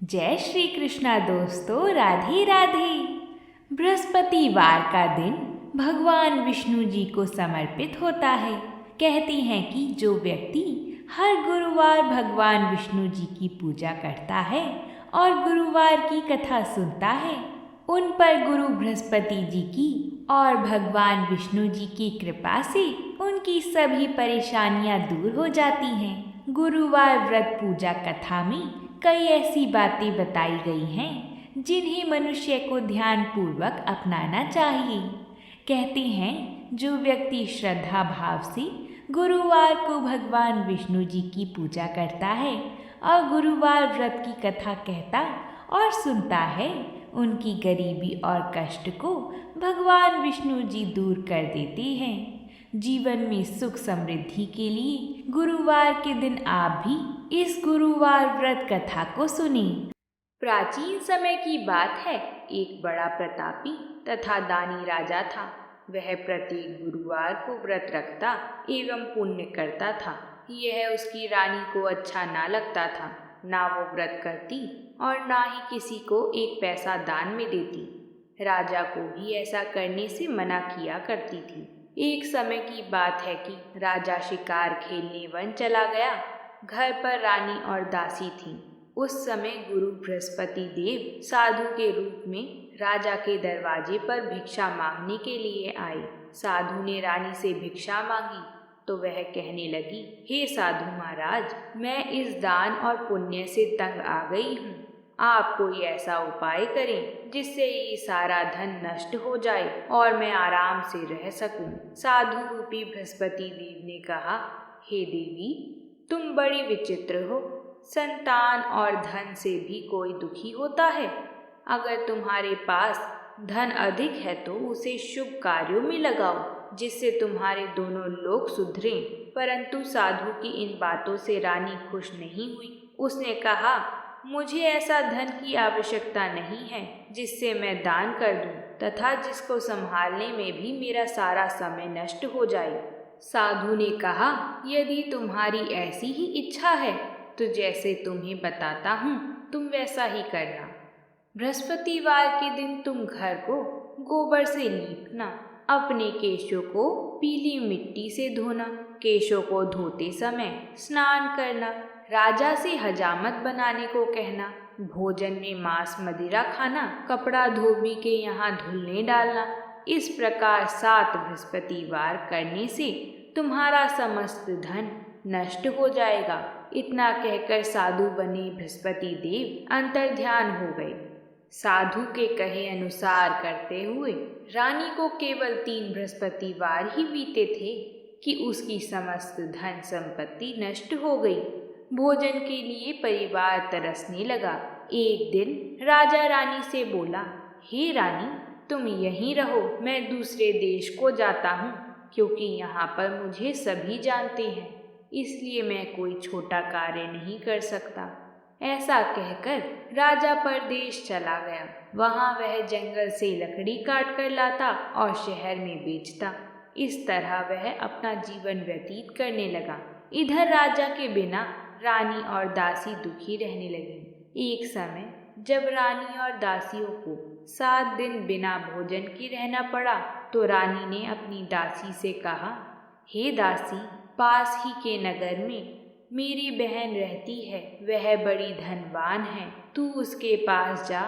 जय श्री कृष्णा दोस्तों, राधे राधे। बृहस्पतिवार का दिन भगवान विष्णु जी को समर्पित होता है। कहते हैं कि जो व्यक्ति हर गुरुवार भगवान विष्णु जी की पूजा करता है और गुरुवार की कथा सुनता है, उन पर गुरु बृहस्पति जी की और भगवान विष्णु जी की कृपा से उनकी सभी परेशानियां दूर हो जाती हैं। गुरुवार व्रत पूजा कथा में कई ऐसी बातें बताई गई हैं जिन्हें मनुष्य को ध्यानपूर्वक अपनाना चाहिए। कहते हैं जो व्यक्ति श्रद्धा भाव से गुरुवार को भगवान विष्णु जी की पूजा करता है और गुरुवार व्रत की कथा कहता और सुनता है, उनकी गरीबी और कष्ट को भगवान विष्णु जी दूर कर देते हैं। जीवन में सुख समृद्धि के लिए गुरुवार के दिन आप भी इस गुरुवार व्रत कथा को सुनें। प्राचीन समय की बात है। एक बड़ा प्रतापी तथा दानी राजा था। वह प्रत्येक गुरुवार को व्रत रखता एवं पुण्य करता था। यह उसकी रानी को अच्छा ना लगता था। ना वो व्रत करती और ना ही किसी को एक पैसा दान में देती। राजा को भी ऐसा करने से मना किया करती थी। एक समय की बात है कि राजा शिकार खेलने वन चला गया। घर पर रानी और दासी थी। उस समय गुरु बृहस्पति देव साधु के रूप में राजा के दरवाजे पर भिक्षा मांगने के लिए आए। साधु ने रानी से भिक्षा मांगी तो वह कहने लगी, हे साधु महाराज, मैं इस दान और पुण्य से तंग आ गई हूँ। आप कोई ऐसा उपाय करें जिससे ये सारा धन नष्ट हो जाए और मैं आराम से रह सकूं। साधु रूपी बृहस्पति देव ने कहा, हे देवी, तुम बड़ी विचित्र हो। संतान और धन से भी कोई दुखी होता है। अगर तुम्हारे पास धन अधिक है तो उसे शुभ कार्यों में लगाओ जिससे तुम्हारे दोनों लोग सुधरें। परंतु साधु की इन बातों से रानी खुश नहीं हुई। उसने कहा, मुझे ऐसा धन की आवश्यकता नहीं है जिससे मैं दान कर दूं तथा जिसको संभालने में भी मेरा सारा समय नष्ट हो जाए। साधु ने कहा, यदि तुम्हारी ऐसी ही इच्छा है तो जैसे तुम्हें बताता हूँ तुम वैसा ही करना। बृहस्पतिवार के दिन तुम घर को गोबर से लीपना, अपने केशों को पीली मिट्टी से धोना, केशों को धोते समय स्नान करना, राजा से हजामत बनाने को कहना, भोजन में मांस मदिरा खाना, कपड़ा धोबी के यहाँ धुलने डालना। इस प्रकार 7 बृहस्पतिवार करने से तुम्हारा समस्त धन नष्ट हो जाएगा। इतना कहकर साधु बने बृहस्पति देव अंतर्ध्यान हो गए। साधु के कहे अनुसार करते हुए रानी को केवल 3 बृहस्पतिवार ही बीते थे कि उसकी समस्त धन संपत्ति नष्ट हो गई। भोजन के लिए परिवार तरसने लगा। एक दिन राजा रानी से बोला, हे रानी, तुम यहीं रहो, मैं दूसरे देश को जाता हूँ क्योंकि यहाँ पर मुझे सभी जानते हैं, इसलिए मैं कोई छोटा कार्य नहीं कर सकता। ऐसा कहकर राजा परदेश चला गया। वहाँ वह जंगल से लकड़ी काट कर लाता और शहर में बेचता। इस तरह वह अपना जीवन व्यतीत करने लगा। इधर राजा के बिना रानी और दासी दुखी रहने लगी। एक समय जब रानी और दासियों को 7 दिन बिना भोजन के रहना पड़ा तो रानी ने अपनी दासी से कहा, हे दासी, पास ही के नगर में मेरी बहन रहती है। वह बड़ी धनवान है। तू उसके पास जा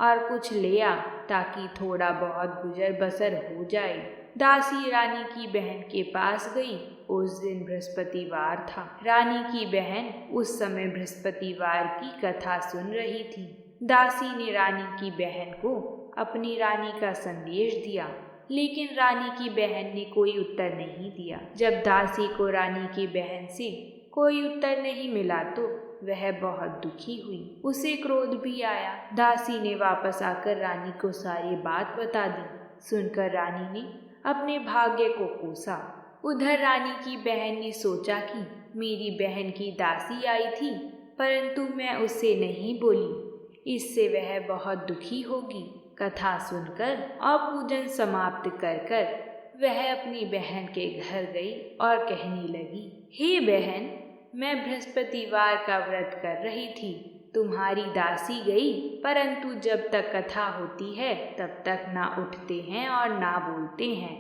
और कुछ ले आ ताकि थोड़ा बहुत गुजर बसर हो जाए। दासी रानी की बहन के पास गई। उस दिन बृहस्पतिवार था। रानी की बहन उस समय बृहस्पतिवार की कथा सुन रही थी। दासी ने रानी की बहन को अपनी रानी का संदेश दिया, लेकिन रानी की बहन ने कोई उत्तर नहीं दिया। जब दासी को रानी की बहन से कोई उत्तर नहीं मिला तो वह बहुत दुखी हुई। उसे क्रोध भी आया। दासी ने वापस आकर रानी को सारी बात बता दी। सुनकर रानी ने अपने भाग्य को कोसा। उधर रानी की बहन ने सोचा कि मेरी बहन की दासी आई थी परंतु मैं उससे नहीं बोली, इससे वह बहुत दुखी होगी। कथा सुनकर और पूजन समाप्त कर वह अपनी बहन के घर गई और कहने लगी, हे बहन, मैं बृहस्पतिवार का व्रत कर रही थी तुम्हारी दासी गई, परंतु जब तक कथा होती है तब तक ना उठते हैं और ना बोलते हैं,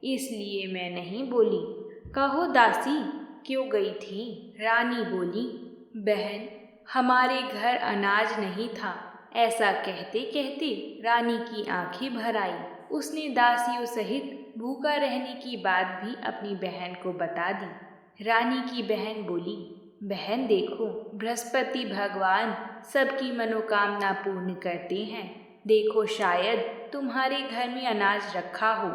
इसलिए मैं नहीं बोली। कहो दासी, क्यों गई थी? रानी बोली, बहन, हमारे घर अनाज नहीं था। ऐसा कहते कहते रानी की आंखें भर आई। उसने दासियों सहित भूखा रहने की बात भी अपनी बहन को बता दी। रानी की बहन बोली, बहन देखो, बृहस्पति भगवान सबकी मनोकामना पूर्ण करते हैं। देखो, शायद तुम्हारे घर में अनाज रखा हो।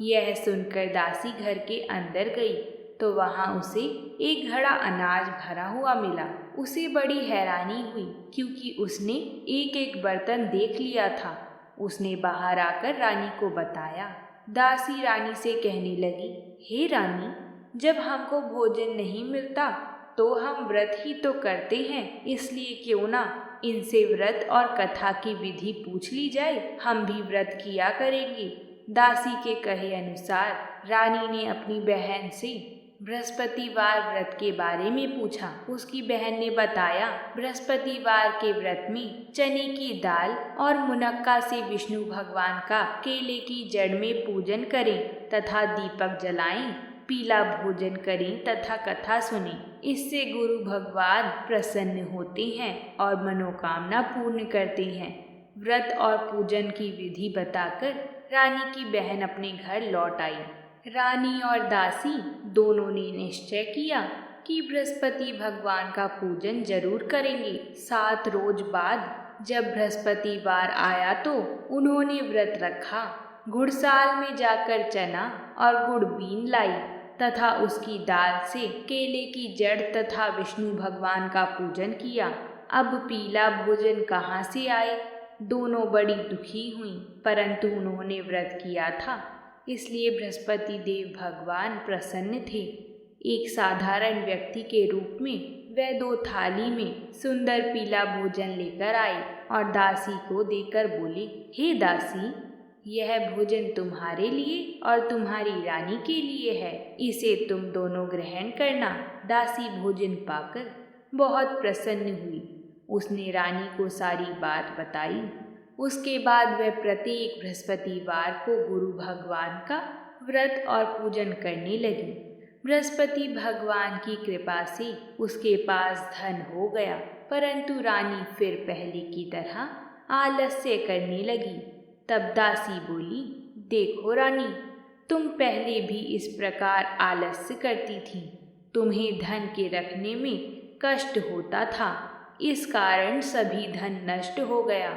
यह सुनकर दासी घर के अंदर गई तो वहां उसे एक घड़ा अनाज भरा हुआ मिला। उसे बड़ी हैरानी हुई, क्योंकि उसने एक एक बर्तन देख लिया था। उसने बाहर आकर रानी को बताया। दासी रानी से कहने लगी, हे रानी, जब हमको भोजन नहीं मिलता तो हम व्रत ही तो करते हैं, इसलिए क्यों ना इनसे व्रत और कथा की विधि पूछ ली जाए। हम भी व्रत किया करेंगे। दासी के कहे अनुसार रानी ने अपनी बहन से बृहस्पतिवार व्रत के बारे में पूछा। उसकी बहन ने बताया, बृहस्पतिवार के व्रत में चने की दाल और मुनक्का से विष्णु भगवान का केले की जड़ में पूजन करें तथा दीपक जलाएं, पीला भोजन करें तथा कथा सुनें। इससे गुरु भगवान प्रसन्न होते हैं और मनोकामना पूर्ण करते हैं। व्रत और पूजन की विधि बताकर रानी की बहन अपने घर लौट आई। रानी और दासी दोनों ने निश्चय किया कि बृहस्पति भगवान का पूजन जरूर करेंगे। 7 रोज बाद जब बृहस्पतिवार आया तो उन्होंने व्रत रखा। घुड़साल में जाकर चना और गुड़ बीन लाई तथा उसकी दाल से केले की जड़ तथा विष्णु भगवान का पूजन किया। अब पीला भोजन कहाँ से आए? दोनों बड़ी दुखी हुईं, परंतु उन्होंने व्रत किया था, इसलिए बृहस्पति देव भगवान प्रसन्न थे। एक साधारण व्यक्ति के रूप में वे 2 थाली में सुंदर पीला भोजन लेकर आए और दासी को देकर बोले, हे दासी, यह भोजन तुम्हारे लिए और तुम्हारी रानी के लिए है, इसे तुम दोनों ग्रहण करना। दासी भोजन पाकर बहुत प्रसन्न हुई। उसने रानी को सारी बात बताई। उसके बाद वह प्रत्येक बृहस्पतिवार को गुरु भगवान का व्रत और पूजन करने लगी। बृहस्पति भगवान की कृपा से उसके पास धन हो गया, परंतु रानी फिर पहले की तरह आलस्य करने लगी। तब दासी बोली, देखो रानी, तुम पहले भी इस प्रकार आलस्य करती थी। तुम्हें धन के रखने में कष्ट होता था, इस कारण सभी धन नष्ट हो गया।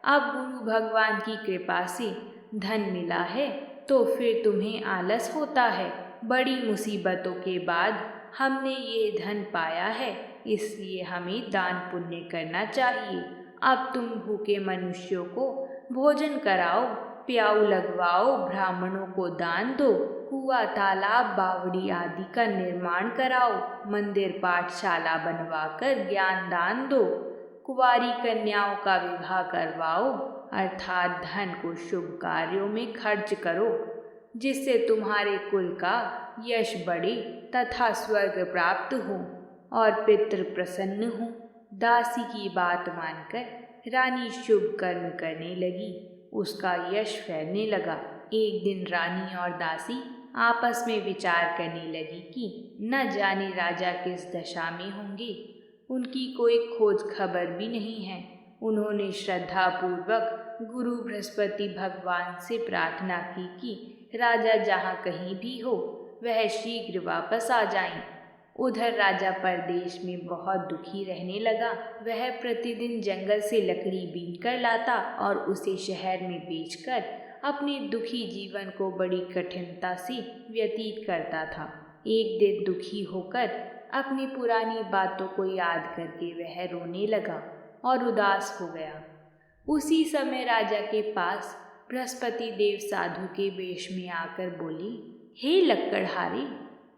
अब गुरु भगवान की कृपा से धन मिला है तो फिर तुम्हें आलस होता है। बड़ी मुसीबतों के बाद हमने ये धन पाया है, इसलिए हमें दान पुण्य करना चाहिए। अब तुम भूखे मनुष्यों को भोजन कराओ, प्याऊ लगवाओ, ब्राह्मणों को दान दो, कुआं, तालाब, बावड़ी आदि का निर्माण कराओ, मंदिर पाठशाला बनवाकर ज्ञान दान दो, कुंवारी कन्याओं का विवाह करवाओ, अर्थात धन को शुभ कार्यों में खर्च करो, जिससे तुम्हारे कुल का यश बढ़े तथा स्वर्ग प्राप्त हो और पितृ प्रसन्न हो। दासी की बात मानकर रानी शुभ कर्म करने लगी। उसका यश फैलने लगा। एक दिन रानी और दासी आपस में विचार करने लगी कि न जाने राजा किस दशा में होंगे। उनकी कोई खोज खबर भी नहीं है। उन्होंने श्रद्धा पूर्वक गुरु बृहस्पति भगवान से प्रार्थना की कि राजा जहाँ कहीं भी हो वह शीघ्र वापस आ जाएं। उधर राजा परदेश में बहुत दुखी रहने लगा। वह प्रतिदिन जंगल से लकड़ी बीन कर लाता और उसे शहर में बेचकर अपने दुखी जीवन को बड़ी कठिनता से व्यतीत करता था। एक दिन दुखी होकर अपनी पुरानी बातों को याद करके वह रोने लगा और उदास हो गया। उसी समय राजा के पास बृहस्पति देव साधु के वेश में आकर बोले, हे लक्कड़हारे,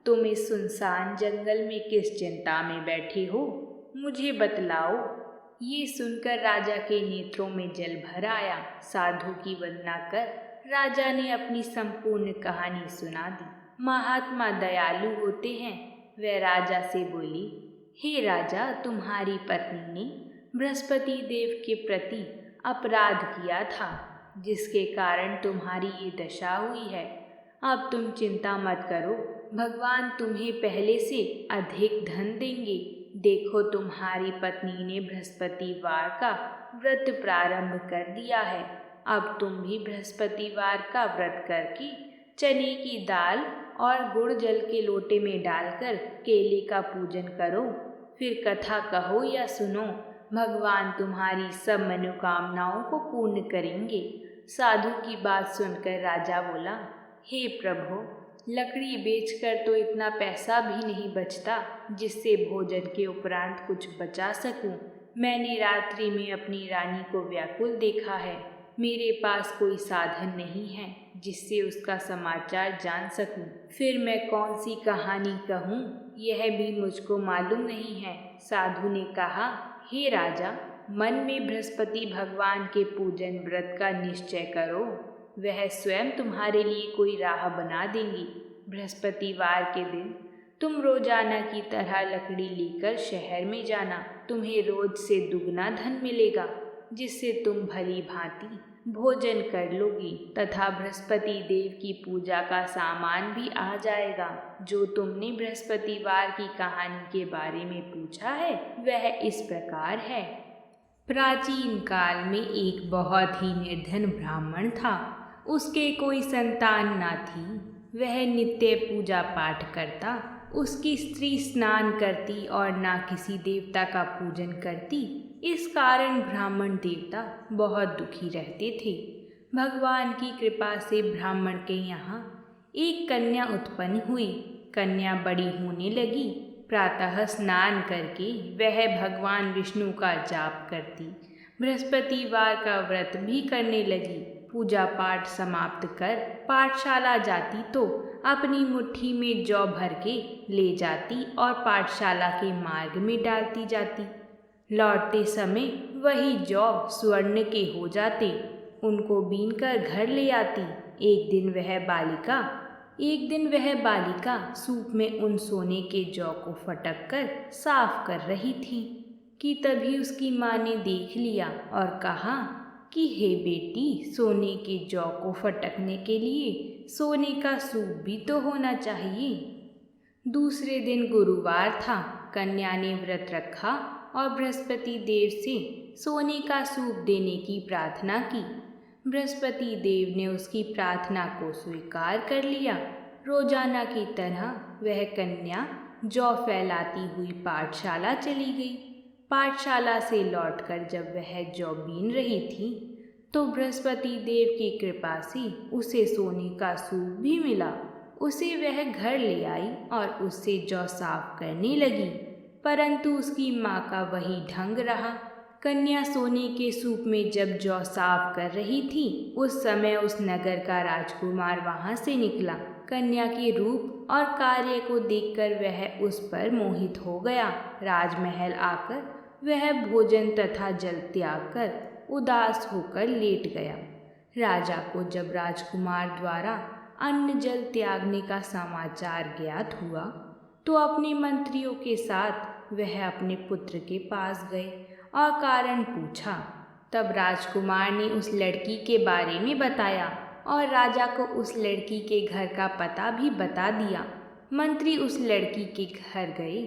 तुम इस सुनसान जंगल में किस चिंता में बैठे हो, मुझे बतलाओ। ये सुनकर राजा के नेत्रों में जल भर आया। साधु की वंदना कर राजा ने अपनी संपूर्ण कहानी सुना दी। महात्मा दयालु होते हैं। वह राजा से बोली, हे राजा, तुम्हारी पत्नी ने बृहस्पति देव के प्रति अपराध किया था, जिसके कारण तुम्हारी ये दशा हुई है। अब तुम चिंता मत करो, भगवान तुम्हें पहले से अधिक धन देंगे। देखो, तुम्हारी पत्नी ने बृहस्पतिवार का व्रत प्रारंभ कर दिया है। अब तुम भी बृहस्पतिवार का व्रत करके चने की दाल और गुड़ जल के लोटे में डालकर केले का पूजन करो। फिर कथा कहो या सुनो, भगवान तुम्हारी सब मनोकामनाओं को पूर्ण करेंगे। साधु की बात सुनकर राजा बोला, हे प्रभु, लकड़ी बेचकर तो इतना पैसा भी नहीं बचता जिससे भोजन के उपरांत कुछ बचा सकूं। मैंने रात्रि में अपनी रानी को व्याकुल देखा है। मेरे पास कोई साधन नहीं है जिससे उसका समाचार जान सकूं। फिर मैं कौन सी कहानी कहूँ, यह भी मुझको मालूम नहीं है। साधु ने कहा, हे राजा, मन में बृहस्पति भगवान के पूजन व्रत का निश्चय करो। वह स्वयं तुम्हारे लिए कोई राह बना देंगी। बृहस्पतिवार के दिन तुम रोजाना की तरह लकड़ी लेकर शहर में जाना। तुम्हें रोज से दुगना धन मिलेगा, जिससे तुम भली भांति भोजन कर लोगी तथा बृहस्पति देव की पूजा का सामान भी आ जाएगा। जो तुमने बृहस्पतिवार की कहानी के बारे में पूछा है, वह इस प्रकार है। प्राचीन काल में एक बहुत ही निर्धन ब्राह्मण था। उसके कोई संतान ना थी। वह नित्य पूजा पाठ करता। उसकी स्त्री स्नान करती और ना किसी देवता का पूजन करती। इस कारण ब्राह्मण देवता बहुत दुखी रहते थे। भगवान की कृपा से ब्राह्मण के यहाँ एक कन्या उत्पन्न हुई। कन्या बड़ी होने लगी। प्रातः स्नान करके वह भगवान विष्णु का जाप करती। बृहस्पतिवार का व्रत भी करने लगी। पूजा पाठ समाप्त कर पाठशाला जाती तो अपनी मुट्ठी में जौ भर के ले जाती और पाठशाला के मार्ग में डालती जाती। लौटते समय वही जौ स्वर्ण के हो जाते। उनको बीनकर घर ले आती। एक दिन वह बालिका सूप में उन सोने के जौ को फटक कर साफ कर रही थी कि तभी उसकी माँ ने देख लिया और कहा कि हे बेटी, सोने के जौ को फटकने के लिए सोने का सूप भी तो होना चाहिए। दूसरे दिन गुरुवार था। कन्या ने व्रत रखा और बृहस्पति देव से सोने का सूप देने की प्रार्थना की। बृहस्पति देव ने उसकी प्रार्थना को स्वीकार कर लिया। रोजाना की तरह वह कन्या जौ फैलाती हुई पाठशाला चली गई। पाठशाला से लौटकर जब वह जौ बीन रही थी तो बृहस्पति देव की कृपा से उसे सोने का सूप भी मिला। उसे वह घर ले आई और उससे जौ साफ करने लगी, परंतु उसकी माँ का वही ढंग रहा। कन्या सोने के सूप में जब जौ साफ कर रही थी, उस समय उस नगर का राजकुमार वहां से निकला। कन्या के रूप और कार्य को देखकर वह उस पर मोहित हो गया। राजमहल आकर वह भोजन तथा जल त्याग कर उदास होकर लेट गया। राजा को जब राजकुमार द्वारा अन्न जल त्यागने का समाचार ज्ञात हुआ तो अपने मंत्रियों के साथ वह अपने पुत्र के पास गए और कारण पूछा। तब राजकुमार ने उस लड़की के बारे में बताया और राजा को उस लड़की के घर का पता भी बता दिया। मंत्री उस लड़की के घर गए।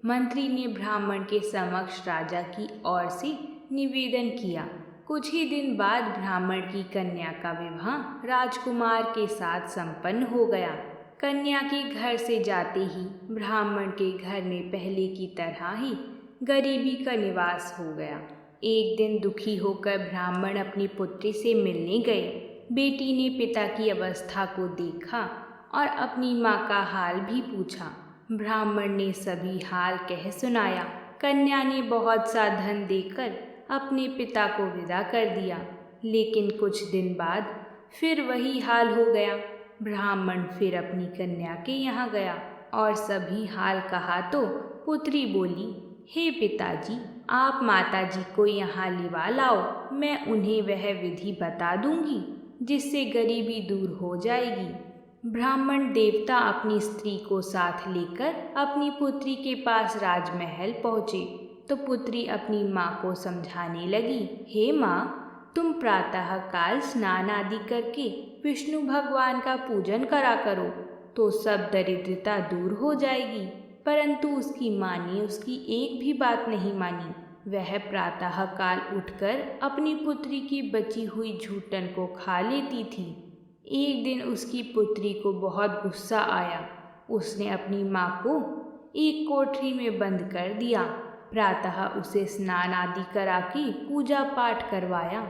मंत्री ने ब्राह्मण के समक्ष राजा की ओर से निवेदन किया। कुछ ही दिन बाद ब्राह्मण की कन्या का विवाह राजकुमार के साथ संपन्न हो गया। कन्या के घर से जाते ही ब्राह्मण के घर में पहले की तरह ही गरीबी का निवास हो गया। एक दिन दुखी होकर ब्राह्मण अपनी पुत्री से मिलने गए। बेटी ने पिता की अवस्था को देखा और अपनी माँ का हाल भी पूछा। ब्राह्मण ने सभी हाल कह सुनाया। कन्या ने बहुत सा धन देकर अपने पिता को विदा कर दिया, लेकिन कुछ दिन बाद फिर वही हाल हो गया। ब्राह्मण फिर अपनी कन्या के यहाँ गया और सभी हाल कहा तो पुत्री बोली, हे पिताजी, आप माताजी को यहाँ लिवा लाओ। मैं उन्हें वह विधि बता दूंगी जिससे गरीबी दूर हो जाएगी। ब्राह्मण देवता अपनी स्त्री को साथ लेकर अपनी पुत्री के पास राजमहल पहुँचे। तो पुत्री अपनी माँ को समझाने लगी, हे माँ, तुम प्रातःकाल स्नान आदि करके विष्णु भगवान का पूजन करा करो तो सब दरिद्रता दूर हो जाएगी। परंतु उसकी माँ ने उसकी एक भी बात नहीं मानी। वह प्रातःकाल उठकर अपनी पुत्री की बची हुई झूठन को खा लेती थी। एक दिन उसकी पुत्री को बहुत गुस्सा आया। उसने अपनी माँ को एक कोठरी में बंद कर दिया। प्रातः उसे स्नान आदि करा के पूजा पाठ करवाया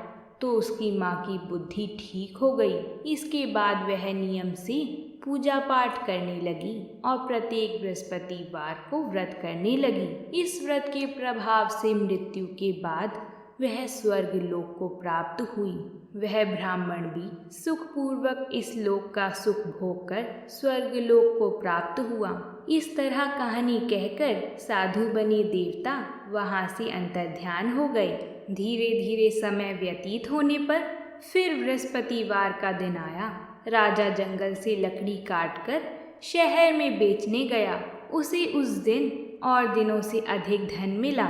तो उसकी माँ की बुद्धि ठीक हो गई। इसके बाद वह नियम से पूजा पाठ करने लगी और प्रत्येक बृहस्पतिवार को व्रत करने लगी। इस व्रत के प्रभाव से मृत्यु के बाद वह स्वर्ग लोक को प्राप्त हुई। वह ब्राह्मण भी सुखपूर्वक इस लोक का सुख भोग कर स्वर्ग लोक को प्राप्त हुआ। इस तरह कहानी कहकर साधु बने देवता वहाँ से अंतर्ध्यान हो गए। धीरे धीरे समय व्यतीत होने पर फिर बृहस्पतिवार का दिन आया। राजा जंगल से लकड़ी काटकर शहर में बेचने गया। उसे उस दिन और दिनों से अधिक धन मिला।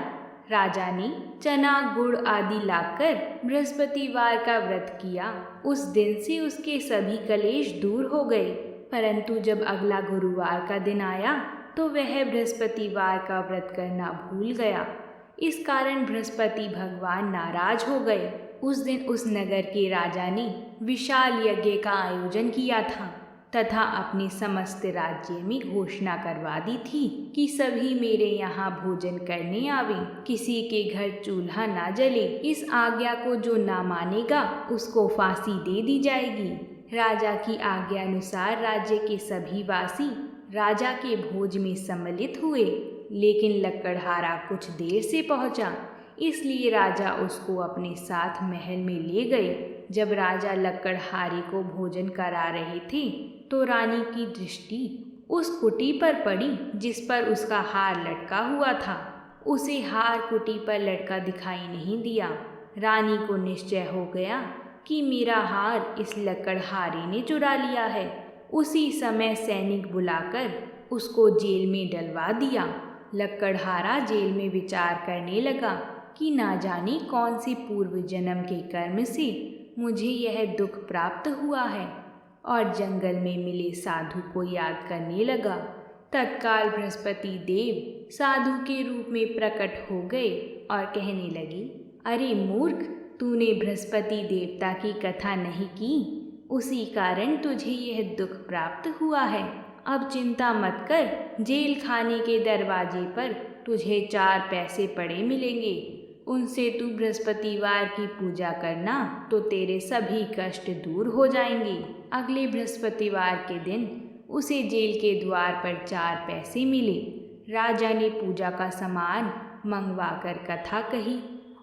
राजा ने चना गुड़ आदि लाकर बृहस्पतिवार का व्रत किया। उस दिन से उसके सभी कलेश दूर हो गए। परंतु जब अगला गुरुवार का दिन आया तो वह बृहस्पतिवार का व्रत करना भूल गया। इस कारण बृहस्पति भगवान नाराज हो गए। उस दिन उस नगर के राजा ने विशाल यज्ञ का आयोजन किया था तथा अपने समस्त राज्य में घोषणा करवा दी थी कि सभी मेरे यहाँ भोजन करने आवें, किसी के घर चूल्हा ना जले। इस आज्ञा को जो ना मानेगा उसको फांसी दे दी जाएगी। राजा की आज्ञा अनुसार राज्य के सभी वासी राजा के भोज में सम्मिलित हुए, लेकिन लकड़हारा कुछ देर से पहुंचा, इसलिए राजा उसको अपने साथ महल में ले गए। जब राजा लकड़हारे को भोजन करा रहे थे तो रानी की दृष्टि उस कुटी पर पड़ी जिस पर उसका हार लटका हुआ था। उसे हार कुटी पर लटका दिखाई नहीं दिया। रानी को निश्चय हो गया कि मेरा हार इस लकड़हारे ने चुरा लिया है। उसी समय सैनिक बुलाकर उसको जेल में डलवा दिया। लकड़हारा जेल में विचार करने लगा कि ना जाने कौन से पूर्व जन्म के कर्म से मुझे यह दुख प्राप्त हुआ है, और जंगल में मिले साधु को याद करने लगा। तत्काल बृहस्पति देव साधु के रूप में प्रकट हो गए और कहने लगे, अरे मूर्ख, तूने बृहस्पति देवता की कथा नहीं की, उसी कारण तुझे यह दुख प्राप्त हुआ है। अब चिंता मत कर, जेल खाने के दरवाजे पर तुझे 4 पैसे पड़े मिलेंगे। उनसे तू बृहस्पतिवार की पूजा करना तो तेरे सभी कष्ट दूर हो जाएंगे। अगले बृहस्पतिवार के दिन उसे जेल के द्वार पर 4 पैसे मिले। राजा ने पूजा का सामान मंगवाकर कथा कही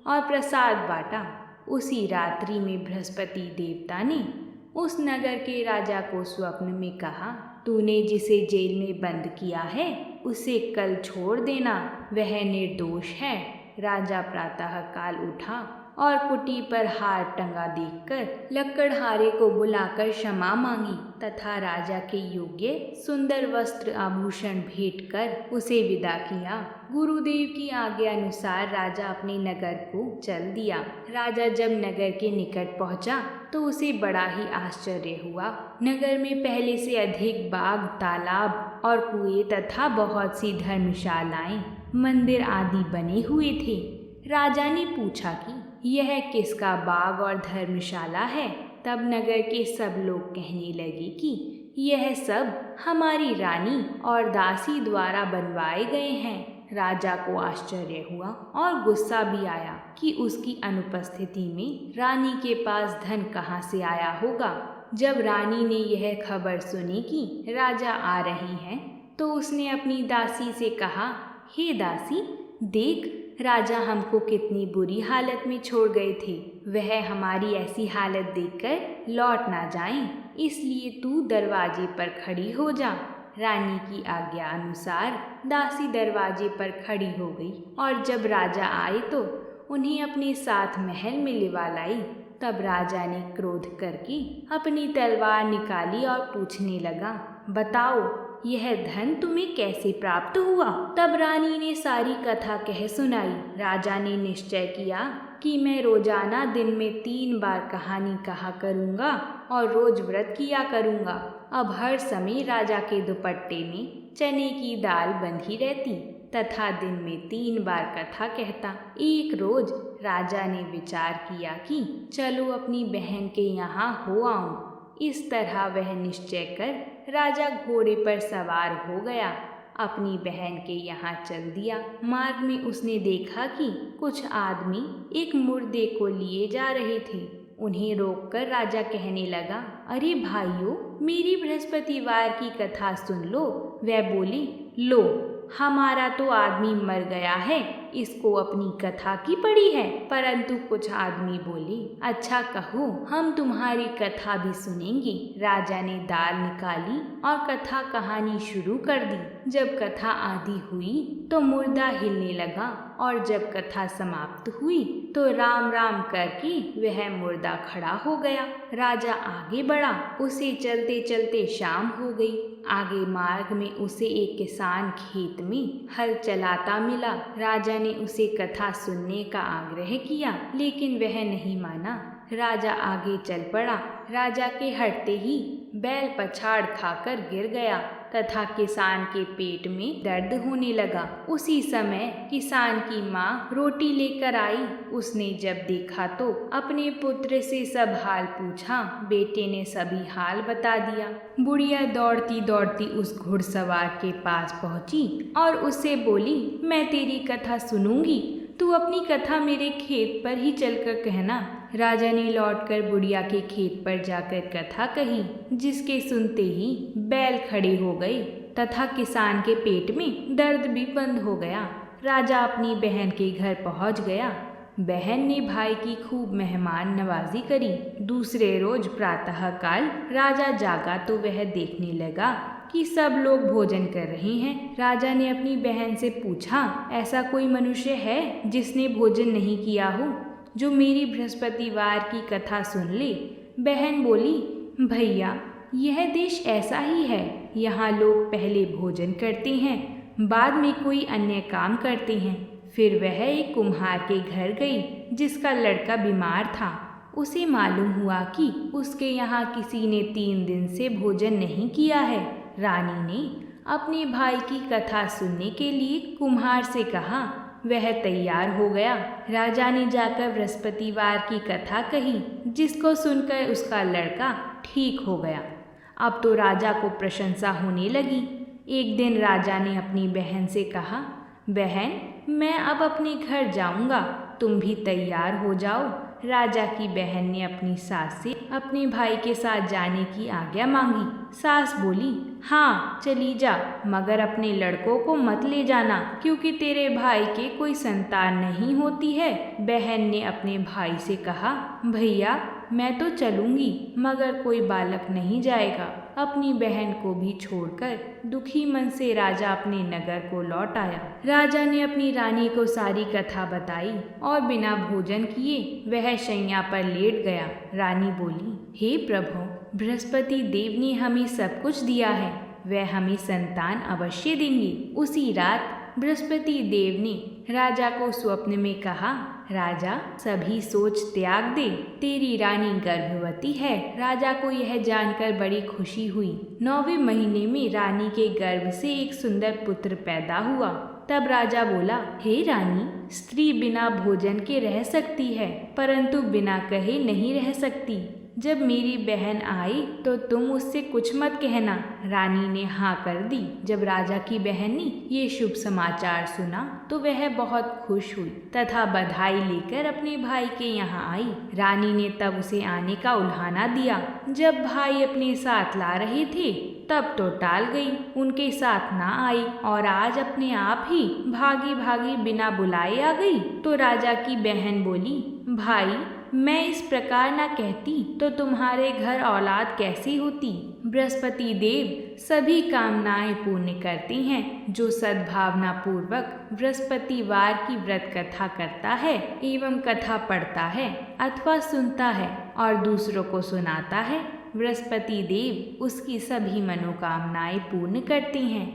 और प्रसाद बांटा। उसी रात्रि में बृहस्पति देवता ने उस नगर के राजा को स्वप्न में कहा, तूने जिसे जेल में बंद किया है उसे कल छोड़ देना, वह निर्दोष है। राजा प्रातःकाल उठा और कुटी पर हार टंगा देखकर लकड़हारे को बुलाकर क्षमा मांगी तथा राजा के योग्य सुंदर वस्त्र आभूषण भेंट कर उसे विदा किया। गुरुदेव की आज्ञा अनुसार राजा अपने नगर को चल दिया। राजा जब नगर के निकट पहुंचा तो उसे बड़ा ही आश्चर्य हुआ। नगर में पहले से अधिक बाग, तालाब और कुएं तथा बहुत सी धर्मशालाएं, मंदिर आदि बने हुए थे। राजा ने पूछा कि यह किसका बाग और धर्मशाला है। तब नगर के सब लोग कहने लगे कि यह सब हमारी रानी और दासी द्वारा बनवाए गए हैं। राजा को आश्चर्य हुआ और गुस्सा भी आया कि उसकी अनुपस्थिति में रानी के पास धन कहाँ से आया होगा। जब रानी ने यह खबर सुनी कि राजा आ रहे हैं तो उसने अपनी दासी से कहा, हे दासी, देख राजा हमको कितनी बुरी हालत में छोड़ गए थे। वह हमारी ऐसी हालत देखकर लौट ना जाएं, इसलिए तू दरवाजे पर खड़ी हो जा। रानी की आज्ञा अनुसार दासी दरवाजे पर खड़ी हो गई और जब राजा आए तो उन्हें अपने साथ महल में लिवा लाई। तब राजा ने क्रोध करके अपनी तलवार निकाली और पूछने लगा, बताओ यह धन तुम्हें कैसे प्राप्त हुआ? तब रानी ने सारी कथा कह सुनाई। राजा ने निश्चय किया कि मैं रोजाना दिन में 3 बार कहानी कहा करूँगा और रोज व्रत किया करूँगा। अब हर समय राजा के दुपट्टे में चने की दाल बंधी रहती तथा दिन में 3 बार कथा कहता। एक रोज राजा ने विचार किया कि चलो अपनी बहन के यहाँ हो आऊं। इस तरह वह निश्चय कर राजा घोड़े पर सवार हो गया, अपनी बहन के यहाँ चल दिया। मार्ग में उसने देखा कि कुछ आदमी एक मुर्दे को लिए जा रहे थे। उन्हें रोककर राजा कहने लगा, अरे भाइयों, मेरी बृहस्पतिवार की कथा सुन लो। वह बोली, लो, हमारा तो आदमी मर गया है, इसको अपनी कथा की पड़ी है। परंतु कुछ आदमी बोले, अच्छा कहो, हम तुम्हारी कथा भी सुनेंगे। राजा ने दाल निकाली और कथा कहानी शुरू कर दी। जब कथा आधी हुई तो मुर्दा हिलने लगा और जब कथा समाप्त हुई तो राम राम करके वह मुर्दा खड़ा हो गया। राजा आगे बढ़ा, उसे चलते चलते शाम हो गई। आगे मार्ग में उसे एक किसान खेत में हल चलाता मिला। राजा ने उसे कथा सुनने का आग्रह किया, लेकिन वह नहीं माना। राजा आगे चल पड़ा। राजा के हटते ही बैल पछाड़ खाकर गिर गया तथा किसान के पेट में दर्द होने लगा। उसी समय किसान की माँ रोटी लेकर आई। उसने जब देखा तो अपने पुत्र से सब हाल पूछा। बेटे ने सभी हाल बता दिया। बुढ़िया दौड़ती दौड़ती उस घुड़सवार के पास पहुंची और उससे बोली, मैं तेरी कथा सुनूंगी, तू अपनी कथा मेरे खेत पर ही चलकर कहना। राजा ने लौटकर बुढ़िया के खेत पर जाकर कथा कही, जिसके सुनते ही बैल खड़े हो गए तथा किसान के पेट में दर्द भी बंद हो गया। राजा अपनी बहन के घर पहुंच गया। बहन ने भाई की खूब मेहमान नवाजी करी। दूसरे रोज प्रातःकाल राजा जागा तो वह देखने लगा कि सब लोग भोजन कर रहे हैं। राजा ने अपनी बहन से पूछा, ऐसा कोई मनुष्य है जिसने भोजन नहीं किया हो, जो मेरी बृहस्पतिवार की कथा सुन ले? बहन बोली, भैया, यह देश ऐसा ही है। यहाँ लोग पहले भोजन करते हैं, बाद में कोई अन्य काम करते हैं। फिर वह एक कुम्हार के घर गई जिसका लड़का बीमार था। उसे मालूम हुआ कि उसके यहाँ किसी ने 3 दिन से भोजन नहीं किया है। रानी ने अपने भाई की कथा सुनने के लिए कुम्हार से कहा। वह तैयार हो गया। राजा ने जाकर बृहस्पतिवार की कथा कही, जिसको सुनकर उसका लड़का ठीक हो गया। अब तो राजा को प्रशंसा होने लगी। एक दिन राजा ने अपनी बहन से कहा, बहन, मैं अब अपने घर जाऊंगा, तुम भी तैयार हो जाओ। राजा की बहन ने अपनी सास से अपने भाई के साथ जाने की आज्ञा मांगी। सास बोली, हाँ चली जा, मगर अपने लड़कों को मत ले जाना, क्योंकि तेरे भाई के कोई संतान नहीं होती है। बहन ने अपने भाई से कहा, भैया, मैं तो चलूंगी, मगर कोई बालक नहीं जाएगा। अपनी बहन को भी छोड़कर दुखी मन से राजा अपने नगर को लौट आया। राजा ने अपनी रानी को सारी कथा बताई और बिना भोजन किए वह शैया पर लेट गया। रानी बोली, हे प्रभु, बृहस्पति देव ने हमें सब कुछ दिया है, वह हमें संतान अवश्य देंगे। उसी रात बृहस्पति देव ने राजा को स्वप्न में कहा, राजा, सभी सोच त्याग दे, तेरी रानी गर्भवती है। राजा को यह जानकर बड़ी खुशी हुई। 9वें महीने में रानी के गर्भ से एक सुंदर पुत्र पैदा हुआ। तब राजा बोला, हे रानी, स्त्री बिना भोजन के रह सकती है, परंतु बिना कहे नहीं रह सकती। जब मेरी बहन आई तो तुम उससे कुछ मत कहना। रानी ने हाँ कर दी। जब राजा की बहन ने ये शुभ समाचार सुना तो वह बहुत खुश हुई तथा बधाई लेकर अपने भाई के यहाँ आई। रानी ने तब उसे आने का उल्हाना दिया। जब भाई अपने साथ ला रहे थे तब तो टाल गई, उनके साथ ना आई और आज अपने आप ही भागी भागी बिना बुलाए आ गई। तो राजा की बहन बोली, भाई, मैं इस प्रकार ना कहती तो तुम्हारे घर औलाद कैसी होती। बृहस्पति देव सभी कामनाएं पूर्ण करते हैं। जो सद्भावना पूर्वक बृहस्पतिवार की व्रत कथा करता है एवं कथा पढ़ता है अथवा सुनता है और दूसरों को सुनाता है, बृहस्पति देव उसकी सभी मनोकामनाएं पूर्ण करते हैं,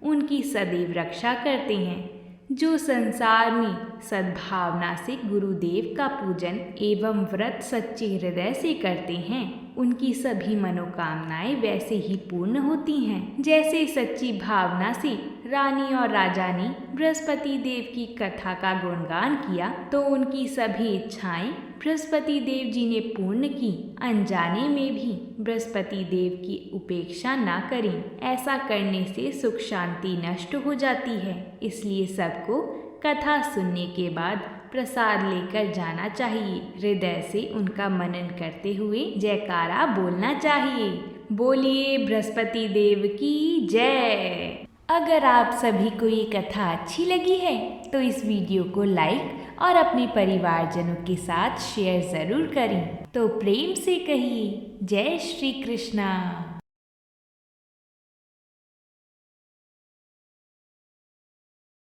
उनकी सदैव रक्षा करते हैं। जो संसार में सद्भावना से गुरुदेव का पूजन एवं व्रत सच्चे हृदय से करते हैं, उनकी सभी मनोकामनाएं वैसे ही पूर्ण होती हैं जैसे सच्ची भावना से रानी और राजा ने बृहस्पति देव की कथा का गुणगान किया तो उनकी सभी इच्छाएं बृहस्पति देव जी ने पूर्ण की। अनजाने में भी बृहस्पति देव की उपेक्षा ना करें, ऐसा करने से सुख शांति नष्ट हो जाती है। इसलिए सबको कथा सुनने के बाद प्रसाद लेकर जाना चाहिए। हृदय से उनका मनन करते हुए जयकारा बोलना चाहिए। बोलिए बृहस्पति देव की जय। अगर आप सभी को ये कथा अच्छी लगी है तो इस वीडियो को लाइक और अपने परिवारजनों के साथ शेयर ज़रूर करें। तो प्रेम से कहिए जय श्री कृष्णा।